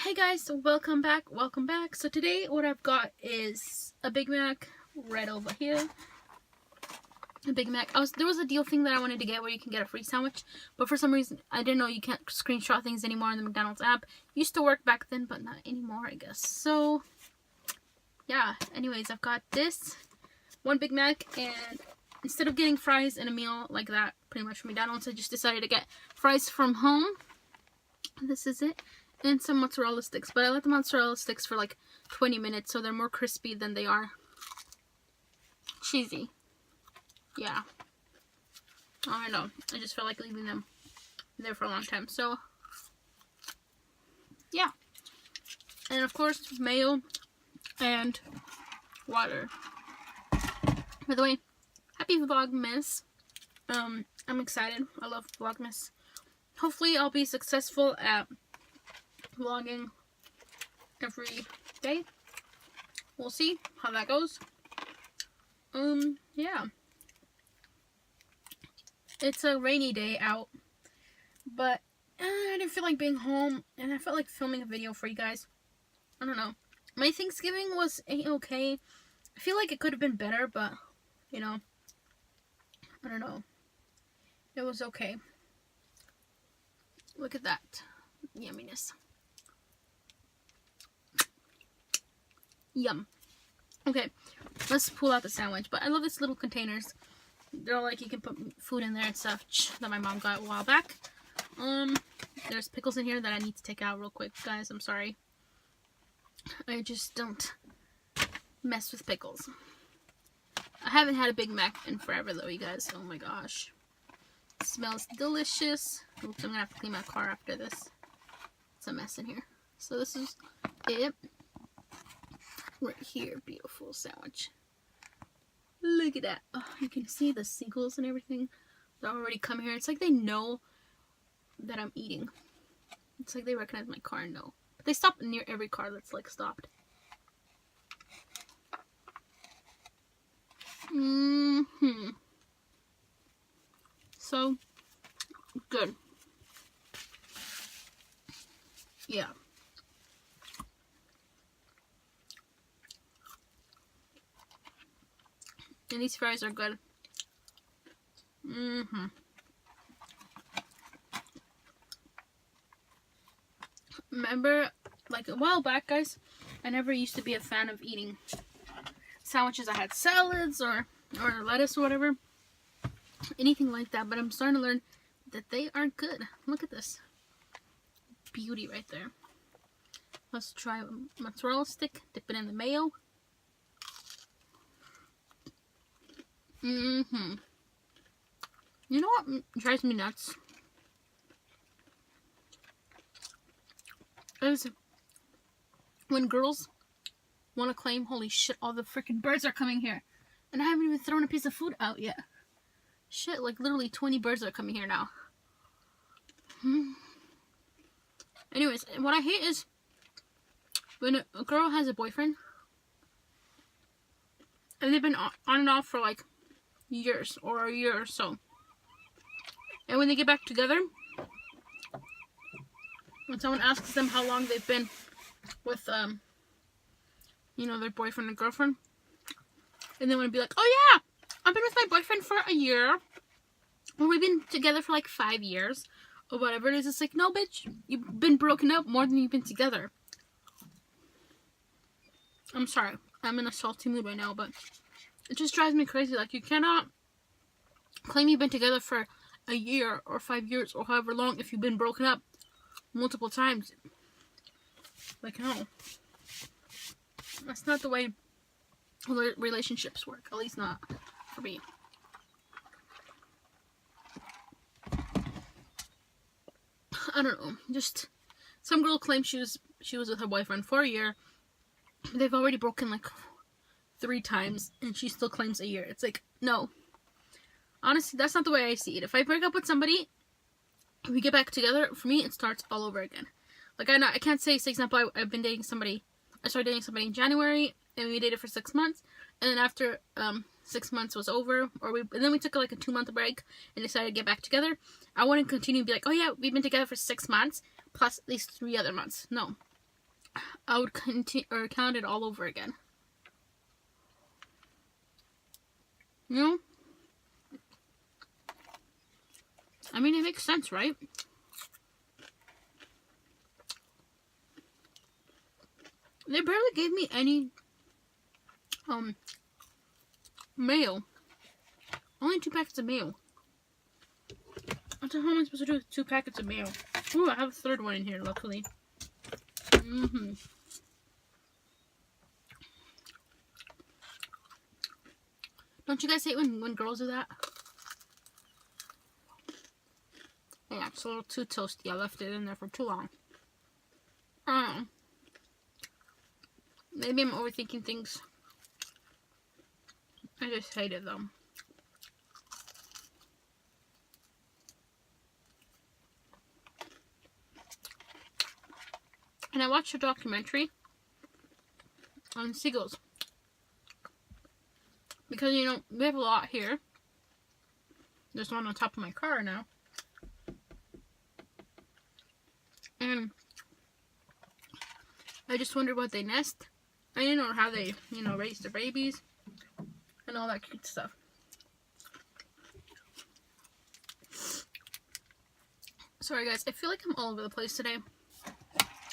Hey guys, so welcome back. So today what I've got is a Big Mac right over here. A Big Mac. There was a deal thing that I wanted to get where you can get a free sandwich, but for some reason I didn't know you can't screenshot things anymore in the McDonald's app. Used to work back then, but not anymore, I guess. So yeah, anyways, I've got this one Big Mac, and instead of getting fries and a meal like that pretty much from McDonald's, I just decided to get fries from home. This is it. And some mozzarella sticks, but I let the mozzarella sticks for like 20 minutes so they're more crispy than they are cheesy. Yeah, I know, I just felt like leaving them there for a long time. So yeah, and of course mayo and water. By the way, happy Vlogmas. I'm excited. I love Vlogmas. Hopefully I'll be successful at vlogging every day. We'll see how that goes. Yeah. It's a rainy day out, but I didn't feel like being home, and I felt like filming a video for you guys. I don't know. My Thanksgiving was okay. I feel like it could have been better, but, you know, I don't know. It was okay. Look at that yumminess. Yum. Okay, let's pull out the sandwich. But I love these little containers. They're like you can put food in there and stuff that my mom got a while back. There's pickles in here that I need to take out real quick, guys. I'm sorry. I just don't mess with pickles. I haven't had a Big Mac in forever though, you guys. Oh my gosh. It smells delicious. Oops, I'm gonna have to clean my car after this. It's a mess in here. So this is it. Right here, beautiful sandwich. Look at that. Oh, you can see the seagulls and everything. They already come here. It's like they know that I'm eating. It's like they recognize my car and know. But they stop near every car that's like stopped. So good. Yeah. And these fries are good. Remember, like a while back, guys, I never used to be a fan of eating sandwiches. I had salads or lettuce or whatever. Anything like that. But I'm starting to learn that they are good. Look at this. Beauty right there. Let's try a mozzarella stick. Dip it in the mayo. You know what drives me nuts? Is when girls want to claim, holy shit, all the freaking birds are coming here. And I haven't even thrown a piece of food out yet. Shit, like literally 20 birds are coming here now. Anyways, what I hate is when a girl has a boyfriend and they've been on and off for like years or a year or so, and when they get back together, when someone asks them how long they've been with you know, their boyfriend or girlfriend, and they want to be like, oh yeah, I've been with my boyfriend for a year, or we've been together for like 5 years, or whatever it is. It's like, no bitch, you've been broken up more than you've been together. I'm sorry, I'm in a salty mood right now, but it just drives me crazy. Like, you cannot claim you've been together for a year or 5 years or however long if you've been broken up multiple times. Like, no. That's not the way relationships work. At least not for me. I don't know. Just some girl claims she was with her boyfriend for a year. They've already broken like 3 times, and she still claims a year. It's like, no. Honestly, that's not the way I see it. If I break up with somebody, we get back together, for me, it starts all over again. Like, I can't say example, I've been dating somebody, I started dating somebody in January, and we dated for 6 months, and then after 6 months was over, and then we took like a 2-month break, and decided to get back together. I wouldn't continue to be like, oh yeah, we've been together for 6 months, plus at least 3 other months. No. I would continue or count it all over again. You know? I mean, it makes sense, right? They barely gave me any mayo. Only 2 packets of mayo. What the hell am I supposed to do with 2 packets of mayo? Ooh, I have a third one in here, luckily. Don't you guys hate when girls do that? Yeah, it's a little too toasty. I left it in there for too long. I don't know. Maybe I'm overthinking things. I just hate it though. And I watched a documentary on seagulls. Because, you know, we have a lot here. There's one on top of my car now. And I just wondered what they nest. I didn't know how they, you know, raise their babies. And all that cute stuff. Sorry guys, I feel like I'm all over the place today.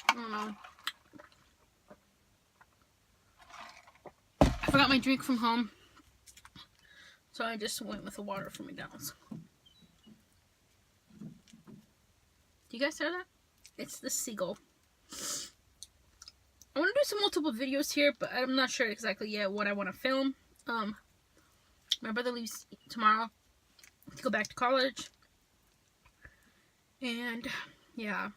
I don't know. I forgot my drink from home. So I just went with the water from McDonald's. Do you guys hear that? It's the seagull. I want to do some multiple videos here, but I'm not sure exactly yet what I want to film. My brother leaves tomorrow to go back to college. And, yeah.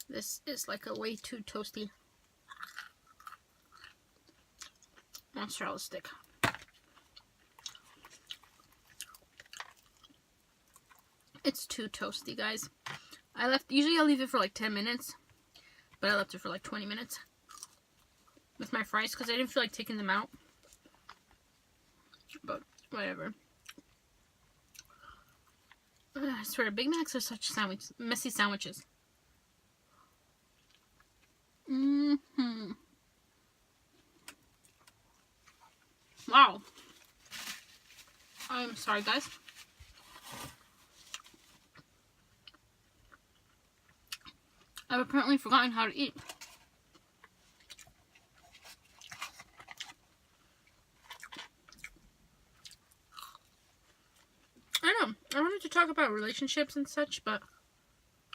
This is like a way too toasty mozzarella stick. It's too toasty, guys. Usually I leave it for like 10 minutes, but I left it for like 20 minutes with my fries because I didn't feel like taking them out. But whatever. I swear, Big Macs are such messy sandwiches. Wow. I'm sorry, guys. I've apparently forgotten how to eat. I know. I wanted to talk about relationships and such, but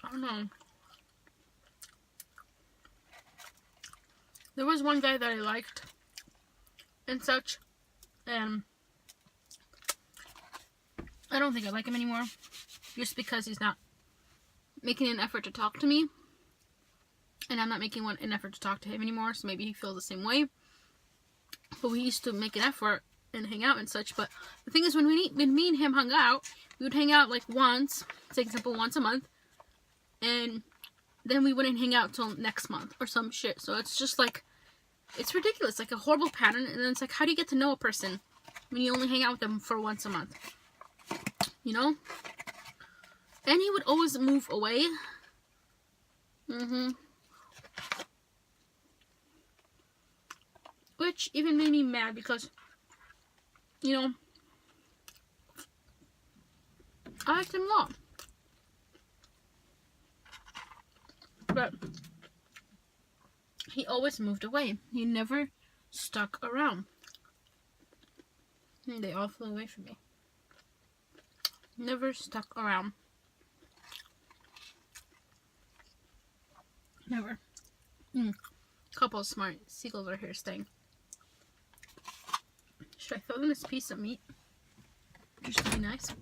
I don't know. There was one guy that I liked and such, and I don't think I like him anymore, just because he's not making an effort to talk to me, and I'm not making an effort to talk to him anymore, so maybe he feels the same way. But we used to make an effort and hang out and such. But the thing is, when me and him hung out, we would hang out like once, for example, once a month, and then we wouldn't hang out till next month or some shit. So it's just like, it's ridiculous, like a horrible pattern. And then it's like, how do you get to know a person when you only hang out with them for once a month? You know? And he would always move away. Which even made me mad because, you know, I liked him a lot. But he always moved away. He never stuck around. And they all flew away from me. Never stuck around. Never. Couple of smart seagulls are here staying. Should I throw them this piece of meat? Just to be nice.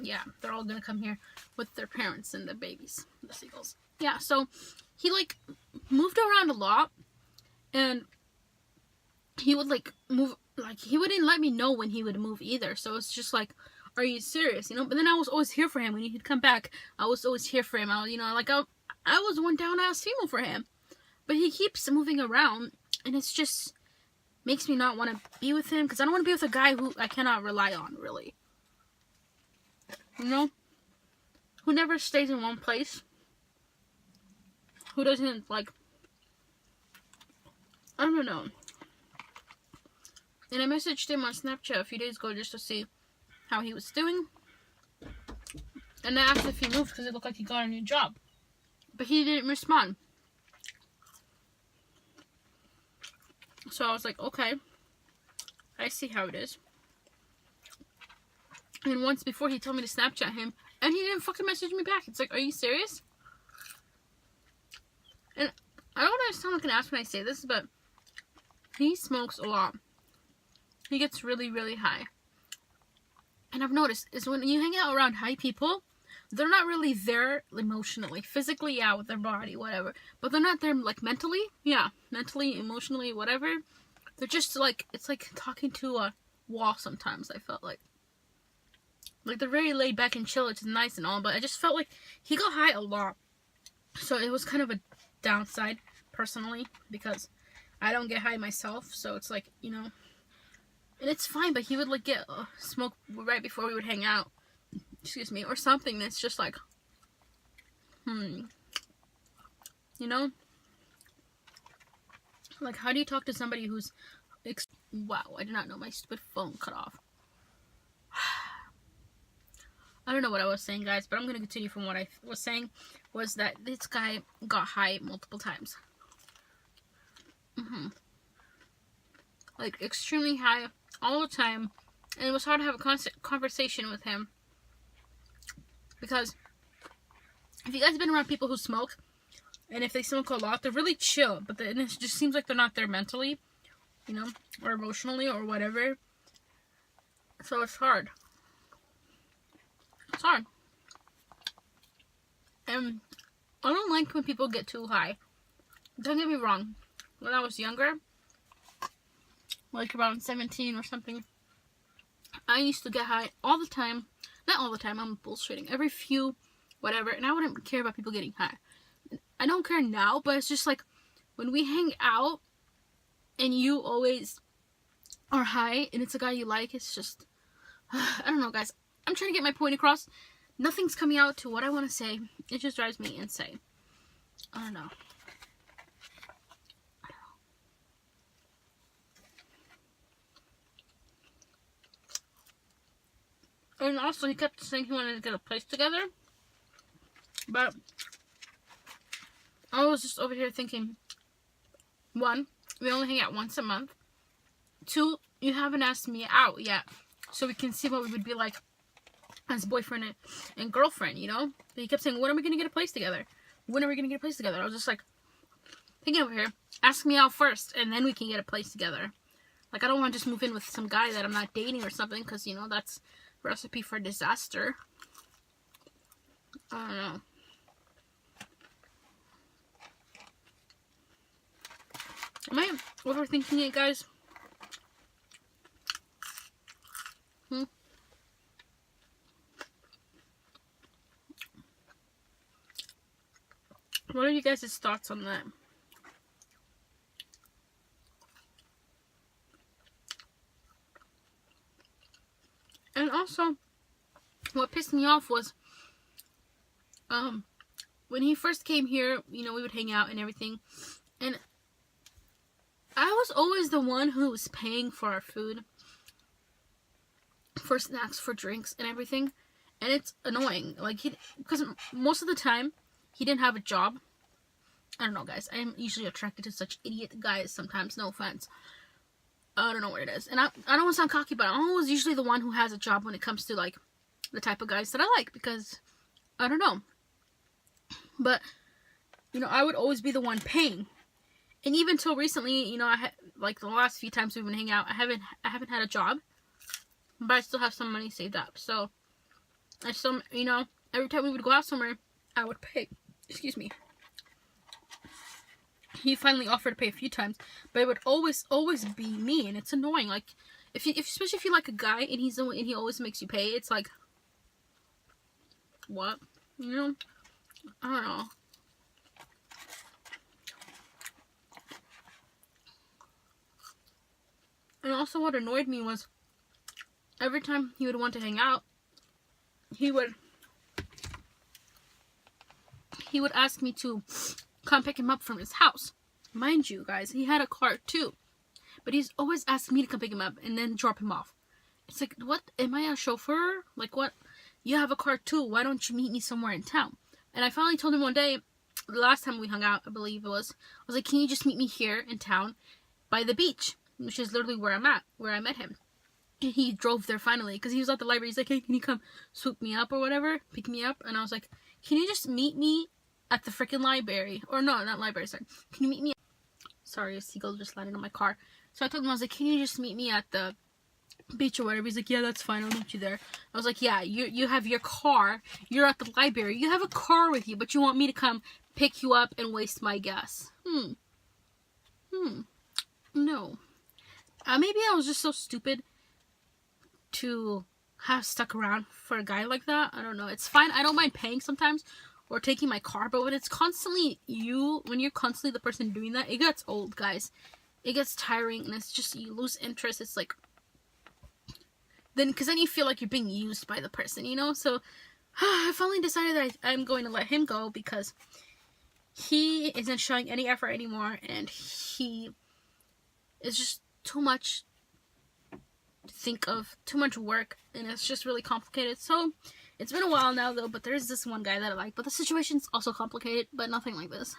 Yeah, they're all gonna come here with their parents and the babies, the seagulls. Yeah, so he like moved around a lot, and he would like move, like he wouldn't let me know when he would move either. So it's just like, are you serious? You know? But then I was always here for him when he'd come back. I was always here for him. I was one down ass female for him, but he keeps moving around, and it's just, makes me not want to be with him, because I don't want to be with a guy who I cannot rely on, really. You know? Who never stays in one place. Who doesn't, like, I don't know. And I messaged him on Snapchat a few days ago just to see how he was doing. And I asked if he moved because it looked like he got a new job. But he didn't respond. So I was like, okay. I see how it is. And once before he told me to Snapchat him, and he didn't fucking message me back. It's like, are you serious? And I don't want to sound like an ass when I say this, but he smokes a lot. He gets really, really high. And I've noticed is when you hang out around high people, they're not really there emotionally. Physically, yeah, with their body, whatever. But they're not there, like, mentally. Yeah, mentally, emotionally, whatever. They're just, like, it's like talking to a wall sometimes, I felt like. Like, they're very laid back and chill, which is nice and all, but I just felt like he got high a lot. So it was kind of a downside, personally, because I don't get high myself, so it's like, you know. And it's fine, but he would, like, get smoke right before we would hang out. Excuse me. Or something that's just like, you know? Like, how do you talk to somebody who's... wow, I did not know my stupid phone cut off. I don't know what I was saying, guys, but I'm going to continue from what I was saying. Was that this guy got high multiple times. Like, extremely high all the time. And it was hard to have a constant conversation with him. Because if you guys have been around people who smoke, and if they smoke a lot, they're really chill. But it just seems like they're not there mentally, you know, or emotionally, or whatever. So it's hard. It's hard. And I don't like when people get too high. Don't get me wrong. When I was younger, like around 17 or something, I used to get high all the time. Not all the time, I'm bullshitting. Every few, whatever. And I wouldn't care about people getting high. I don't care now, but it's just like, when we hang out, and you always are high, and it's a guy you like, it's just, I don't know, guys. I'm trying to get my point across. Nothing's coming out to what I want to say. It just drives me insane. I don't know. And also, he kept saying he wanted to get a place together. But I was just over here thinking, 1, we only hang out once a month. 2, you haven't asked me out yet. So we can see what we would be like as boyfriend and girlfriend, you know? But he kept saying, when are we going to get a place together? When are we going to get a place together? I was just like, thinking over here, ask me out first, and then we can get a place together. Like, I don't want to just move in with some guy that I'm not dating or something, because, you know, that's a recipe for disaster. I don't know. Am I overthinking it, guys? What are you guys' thoughts on that? And also, what pissed me off was, when he first came here, you know, we would hang out and everything, and I was always the one who was paying for our food, for snacks, for drinks, and everything, and it's annoying, like, because most of the time, he didn't have a job. I don't know, guys, I'm usually attracted to such idiot guys sometimes, no offense. I don't know what it is. And I don't want to sound cocky, but I'm always usually the one who has a job when it comes to, like, the type of guys that I like, because, I don't know. But, you know, I would always be the one paying. And even till recently, you know, like, the last few times we've been hanging out, I haven't had a job, but I still have some money saved up. So, I still, you know, every time we would go out somewhere, I would pay. Excuse me. He finally offered to pay a few times, but it would always be me, and it's annoying. Like, especially if you like a guy and he always makes you pay, it's like, what? You know? I don't know. And also what annoyed me was every time he would want to hang out, he would ask me to come pick him up from his house. Mind you, guys, he had a car too. But he's always asked me to come pick him up and then drop him off. It's like, what? Am I a chauffeur? Like, what? You have a car too. Why don't you meet me somewhere in town? And I finally told him one day, the last time we hung out, I believe it was, I was like, can you just meet me here in town by the beach? Which is literally where I'm at, where I met him. And he drove there finally, because he was at the library. He's like, hey, can you come swoop me up or whatever? Pick me up? And I was like, can you just meet me at the freaking library? Or no, not library, sorry. Can you meet me? Sorry, a seagull just landed on my car. So I told him, I was like, can you just meet me at the beach or whatever? He's like, yeah, that's fine, I'll meet you there. I was like, yeah, you have your car, you're at the library, you have a car with you, but you want me to come pick you up and waste my gas. No. Maybe I was just so stupid to have stuck around for a guy like that. I don't know. It's fine. I don't mind paying sometimes or taking my car, but when it's constantly when you're constantly the person doing that, it gets old, guys. It gets tiring, and it's just, you lose interest. It's like, because then you feel like you're being used by the person, you know? So I finally decided that I'm going to let him go because he isn't showing any effort anymore, and he is just too much to think of, too much work, and it's just really complicated. So it's been a while now though, but there's this one guy that I like, but the situation's also complicated, but nothing like this.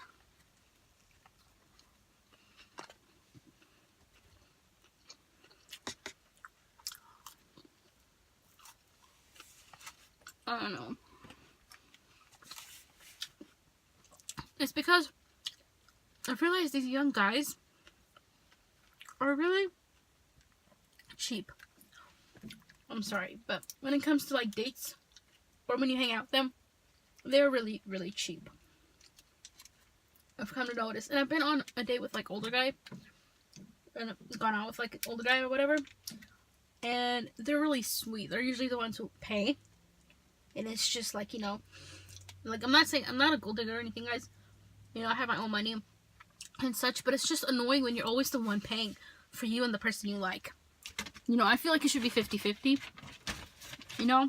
I don't know. It's because I've realized these young guys are really cheap. I'm sorry, but when it comes to like dates or when you hang out with them, they're really, really cheap. I've come to notice. And I've been on a date with like older guy and I've gone out with like an older guy or whatever, and they're really sweet. They're usually the ones who pay. And it's just like, you know, like I'm not saying I'm not a gold digger or anything, guys. You know, I have my own money and such, but it's just annoying when you're always the one paying for you and the person you like. You know, I feel like it should be 50-50. You know?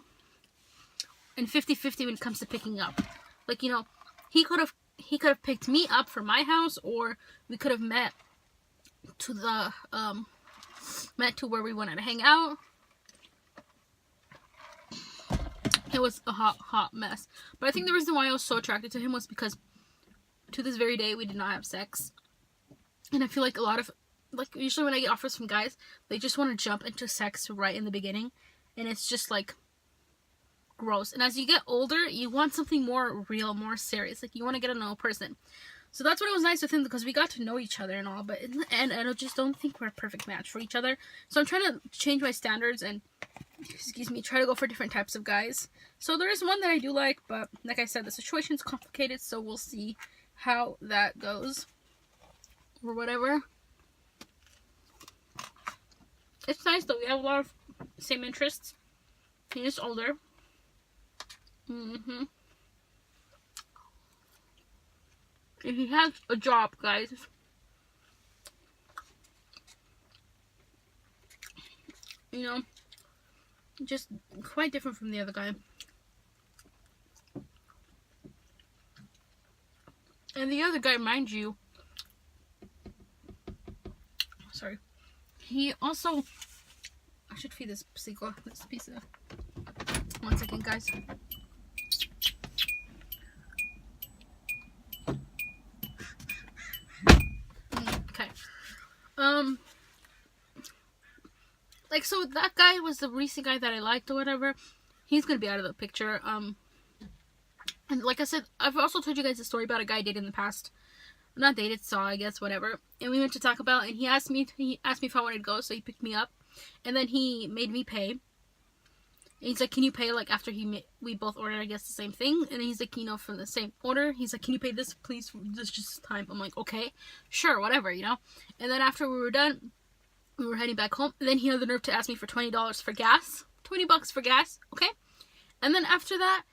And 50-50 when it comes to picking up. Like, you know, he could have picked me up from my house, or we could have met to the where we wanted to hang out. It was a hot mess. But I think the reason why I was so attracted to him was because to this very day we did not have sex. And I feel like a lot of, like, usually when I get offers from guys, they just want to jump into sex right in the beginning. And it's just like gross. And as you get older, you want something more real, more serious. Like, you want to get to know a person. So that's what was nice with him, because we got to know each other and all. But in the end, I just don't think we're a perfect match for each other. So I'm trying to change my standards and, try to go for different types of guys. So there is one that I do like, but like I said, the situation's complicated, so we'll see how that goes. Or whatever. It's nice though, we have a lot of same interests. He is older. And he has a job, guys. You know, just quite different from the other guy. And the other guy, mind you, sorry, he also, I should feed this seagull, this piece of, 1 second, guys. Okay. Like, so that guy was the recent guy that I liked or whatever. He's gonna be out of the picture. And like I said, I've also told you guys a story about a guy I dated in the past. Not dated, saw, I guess, whatever. And we went to Taco Bell, and he asked me if I wanted to go, so he picked me up. And then he made me pay. And he's like, can you pay, like, after we both ordered, I guess, the same thing? And he's like, you know, from the same order. He's like, can you pay this, please, for this just time? I'm like, okay, sure, whatever, you know? And then after we were done, we were heading back home. And then he had the nerve to ask me for $20 for gas. $20 for gas, okay? And then after that,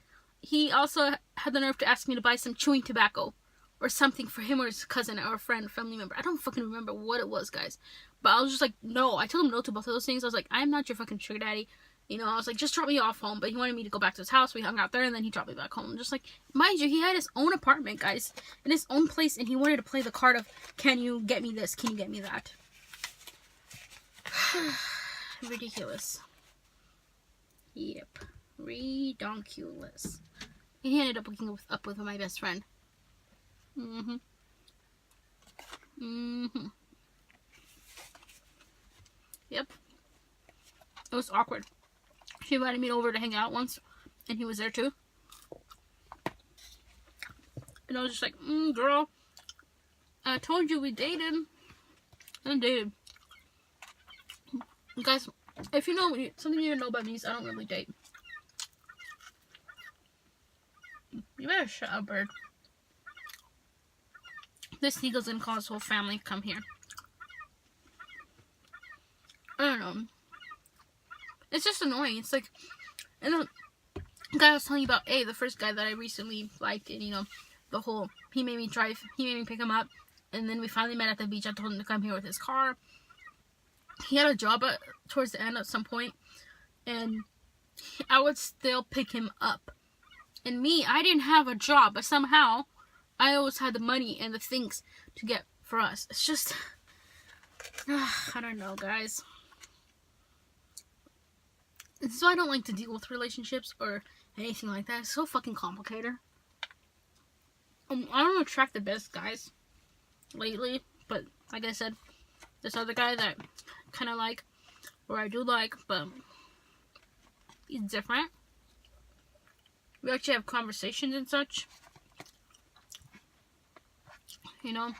he also had the nerve to ask me to buy some chewing tobacco. or something for him or his cousin or a friend, family member. I don't fucking remember what it was, guys. But I was just like, no. I told him no to both of those things. I was like, I'm not your fucking sugar daddy. You know, I was like, just drop me off home. But he wanted me to go back to his house. We hung out there, and then he dropped me back home. Just like, mind you, he had his own apartment, guys, in his own place, and he wanted to play the card of, can you get me this? Can you get me that? Ridiculous. Yep. Redonkulous. And he ended up hooking up with my best friend. Yep. It was awkward. She invited me over to hang out once, and he was there too. And I was just like, girl, I told you we dated. And dated. Guys, if you know something you know about me is I don't really date. You better shut up, bird. This seagull's gonna call his whole family come here. I don't know. It's just annoying. It's like, and the guy I was telling you about, the first guy that I recently liked, and you know, the whole, he made me pick him up, and then we finally met at the beach. I told him to come here with his car. He had a job towards the end at some point, and I would still pick him up. And me, I didn't have a job, but somehow I always had the money and the things to get for us. It's just, I don't know, guys. And so I don't like to deal with relationships or anything like that. It's so fucking complicated. I don't attract the best guys lately, but like I said, this other guy that I kind of like, or I do like, but he's different. We actually have conversations and such. You know,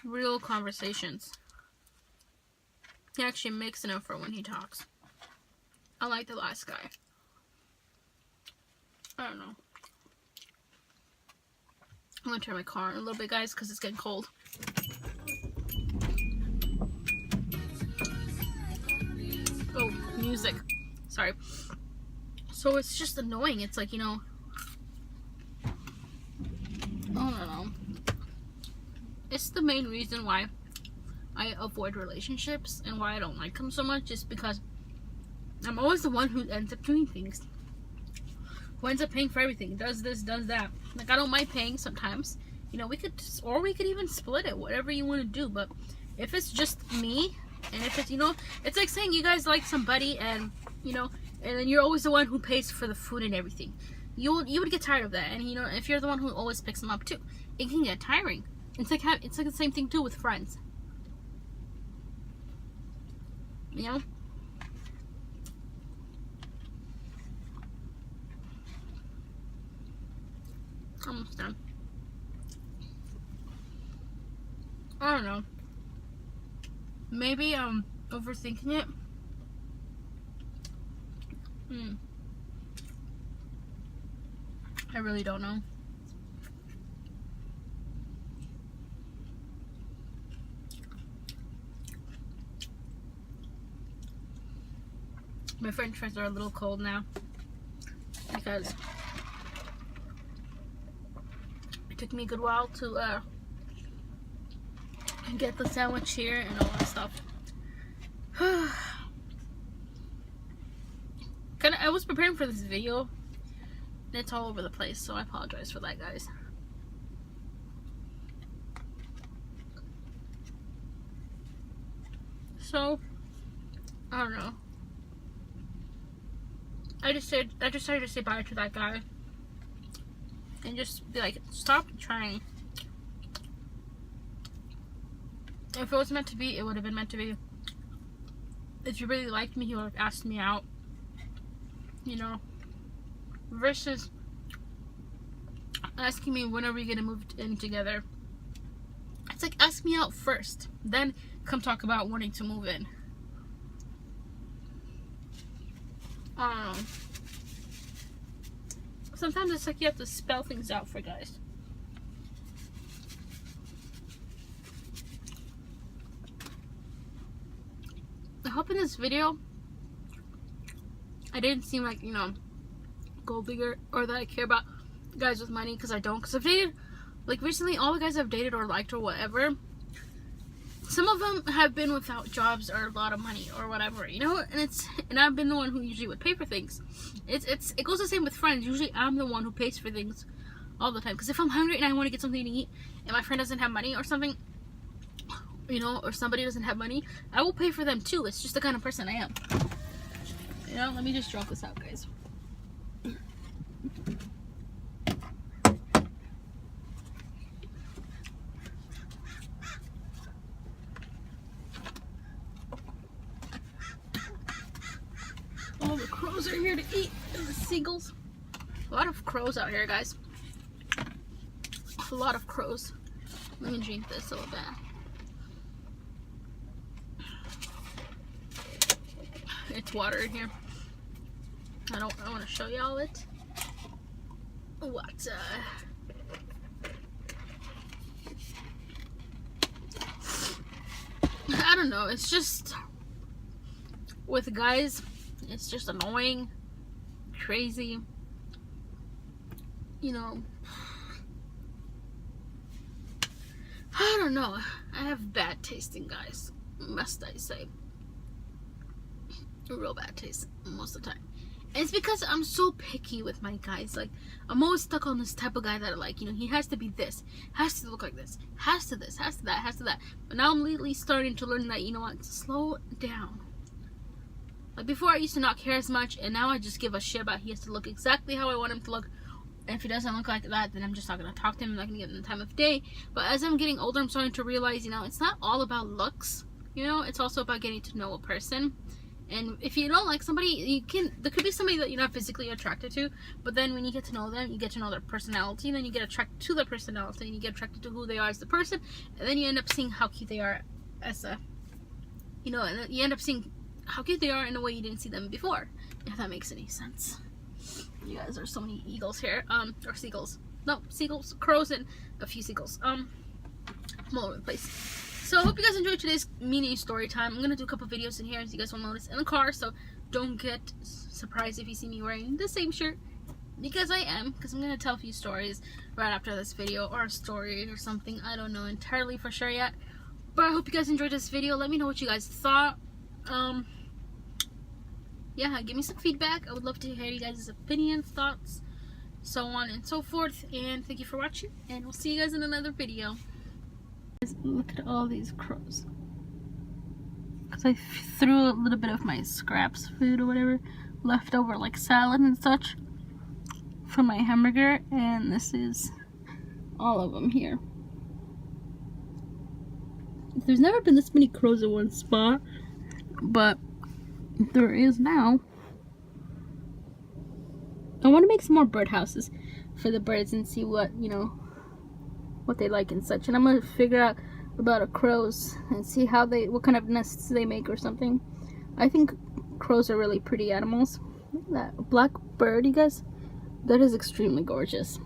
real conversations. He actually makes an effort when he talks. I like the last guy. I don't know. I'm gonna turn my car on a little bit, guys, because it's getting cold. Oh, music. Sorry. So it's just annoying. It's like, you know, I don't know. It's the main reason why I avoid relationships and why I don't like them so much, just because I'm always the one who ends up doing things. Who ends up paying for everything. Does this, does that. Like, I don't mind paying sometimes. You know, we could even split it. Whatever you want to do. But if it's just me, and if it's, you know, it's like saying you guys like somebody and, you know, and then you're always the one who pays for the food and everything. You would get tired of that. And, you know, if you're the one who always picks them up too, it can get tiring. It's like the same thing too with friends. You know? Almost done. I don't know. Maybe I'm overthinking it. I really don't know. My french fries are a little cold now because it took me a good while to get the sandwich here and all that stuff. I was preparing for this video and it's all over the place, so I apologize for that, guys. So I don't know. I decided to say bye to that guy and just be like, stop trying. If it was meant to be, it would have been meant to be. If you really liked me, he would have asked me out. You know, versus asking me when are we gonna move in together. It's like, ask me out first, then come talk about wanting to move in. Sometimes it's like you have to spell things out for guys. I hope in this video I didn't seem like, you know, gold digger, or that I care about guys with money, because I don't. Because if I did, Like recently, all the guys I've dated or liked or whatever, some of them have been without jobs or a lot of money or whatever, you know. And I've been the one who usually would pay for things. It goes the same with friends. Usually, I'm the one who pays for things all the time. Because if I'm hungry and I want to get something to eat, and my friend doesn't have money or something, you know, or somebody doesn't have money, I will pay for them too. It's just the kind of person I am. You know, let me just drop this out, guys. All the crows are here to eat, and the seagulls. A lot of crows out here, guys. A lot of crows. Let me drink this a little bit. It's water in here. I want to show y'all it. What? I don't know. It's just with guys, it's just annoying, crazy. You know, I don't know. I have bad taste in guys, must I say. Real bad taste most of the time. And it's because I'm so picky with my guys. Like, I'm always stuck on this type of guy that, like, you know, he has to be this, has to look like this, has to that, has to that. But now I'm lately starting to learn that, you know what, slow down. Like, before I used to not care as much, and now I just give a shit about he has to look exactly how I want him to look. And if he doesn't look like that, then I'm just not going to talk to him. I'm not going to give him the time of day. But as I'm getting older, I'm starting to realize, you know, it's not all about looks. You know, it's also about getting to know a person. And if you don't like somebody, there could be somebody that you're not physically attracted to, but then when you get to know them, you get to know their personality, and then you get attracted to their personality, and you get attracted to who they are as the person, and then you end up seeing how cute they are as a, you know, and you end up seeing how cute they are in a way you didn't see them before, if that makes any sense. You guys, there's so many eagles here, or seagulls. No, seagulls, crows, and a few seagulls. I'm all over the place. So I hope you guys enjoyed today's mini story time. I'm going to do a couple videos in here, as you guys will notice, in the car. So don't get surprised if you see me wearing the same shirt. Because I am. Because I'm going to tell a few stories right after this video. Or a story or something. I don't know entirely for sure yet. But I hope you guys enjoyed this video. Let me know what you guys thought. Yeah, give me some feedback. I would love to hear you guys' opinions, thoughts, so on and so forth. And thank you for watching. And we'll see you guys in another video. Look at all these crows. Because I threw a little bit of my scraps food or whatever left over, like salad and such, from my hamburger, and this is all of them here. There's never been this many crows in one spot, but there is now. I want to make some more bird houses for the birds and see what, you know, what they like and such. And I'm gonna figure out about crows and see how what kind of nests they make or something. I think crows are really pretty animals. Look at that black bird, you guys. That is extremely gorgeous.